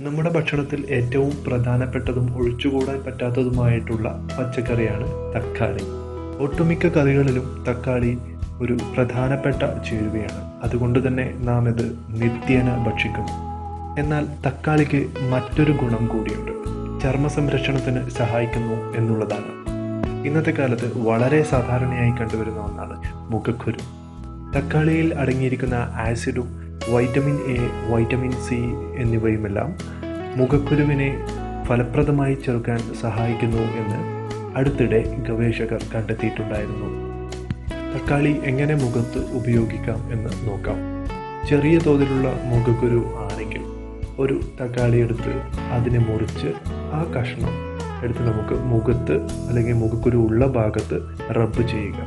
നമ്മുടെ ഭക്ഷണത്തിൽ ഏറ്റവും പ്രധാനപ്പെട്ടതും ഒഴിച്ചുകൂടാൻ പറ്റാത്തതുമായിട്ടുള്ള പച്ചക്കറിയാണ് തക്കാളി. ഒട്ടുമിക്ക കറികളിലും തക്കാളി ഒരു പ്രധാനപ്പെട്ട ചേരുവയാണ്. അതുകൊണ്ട് തന്നെ നാം ഇത് നിത്യേന ഭക്ഷിക്കുന്നു. എന്നാൽ തക്കാളിക്ക് മറ്റൊരു ഗുണം കൂടിയുണ്ട്. ചർമ്മ സംരക്ഷണത്തിന് സഹായിക്കുന്നു എന്നുള്ളതാണ്. ഇന്നത്തെ കാലത്ത് വളരെ സാധാരണയായി കണ്ടുവരുന്ന ഒന്നാണ് മുഖക്കുരു. തക്കാളിയിൽ അടങ്ങിയിരിക്കുന്ന ആസിഡും വൈറ്റമിൻ എ, വൈറ്റമിൻ സി എന്നിവയുമെല്ലാം മുഖക്കുരുവിനെ ഫലപ്രദമായി ചെറുക്കാൻ സഹായിക്കുന്നു എന്ന് അടുത്തിടെ ഗവേഷകർ കണ്ടെത്തിയിട്ടുണ്ടായിരുന്നു. തക്കാളി എങ്ങനെ മുഖത്ത് ഉപയോഗിക്കാം എന്ന് നോക്കാം. ചെറിയ തോതിലുള്ള മുഖക്കുരു ആണെങ്കിൽ ഒരു തക്കാളി എടുത്ത് അതിനെ മുറിച്ച് ആ കഷ്ണം എടുത്ത് നമുക്ക് മുഖത്ത് അല്ലെങ്കിൽ മുഖക്കുരു ഉള്ള ഭാഗത്ത് റബ്ബ് ചെയ്യുക.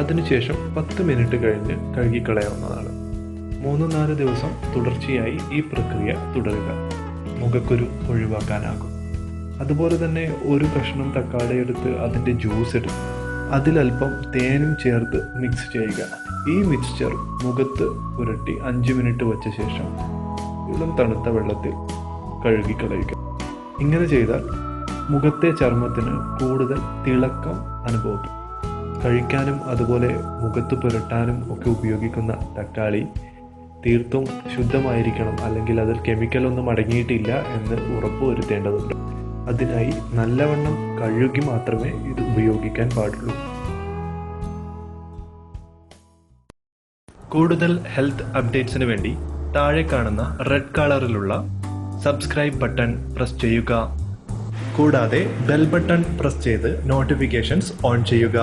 അതിനുശേഷം 10 മിനിറ്റ് കഴിഞ്ഞ് കഴുകിക്കളയാവുന്നതാണ്. 3-4 ദിവസം തുടർച്ചയായി ഈ പ്രക്രിയ തുടരുക. മുഖക്കുരു ഒഴിവാക്കാനാകും. അതുപോലെ തന്നെ ഒരു കഷ്ണം തക്കാളി എടുത്ത് അതിൻ്റെ ജ്യൂസ് എടുത്ത് അതിലൽപ്പം തേനും ചേർത്ത് മിക്സ് ചെയ്യുക. ഈ മിക്സ്ചർ മുഖത്ത് പുരട്ടി 5 മിനിറ്റ് വച്ച ശേഷം ഇളം തണുത്ത വെള്ളത്തിൽ കഴുകിക്കളയുക. ഇങ്ങനെ ചെയ്താൽ മുഖത്തെ ചർമ്മത്തിന് കൂടുതൽ തിളക്കം അനുഭവപ്പെടും. കഴിക്കാനും അതുപോലെ മുഖത്ത് പുരട്ടാനും ഒക്കെ ഉപയോഗിക്കുന്ന തക്കാളി തീർത്തും ശുദ്ധമായിരിക്കണം, അല്ലെങ്കിൽ അതിൽ കെമിക്കലൊന്നും അടങ്ങിയിട്ടില്ല എന്ന് ഉറപ്പുവരുത്തേണ്ടതുണ്ട്. അതിനായി നല്ലവണ്ണം കഴുകി മാത്രമേ ഇത് ഉപയോഗിക്കാൻ പാടുള്ളൂ. കൂടുതൽ ഹെൽത്ത് അപ്ഡേറ്റ്സിന് വേണ്ടി താഴെ കാണുന്ന റെഡ് കളറിലുള്ള സബ്സ്ക്രൈബ് ബട്ടൺ പ്രസ് ചെയ്യുക. കൂടാതെ ബെൽ ബട്ടൺ പ്രസ് ചെയ്ത് നോട്ടിഫിക്കേഷൻസ് ഓൺ ചെയ്യുക.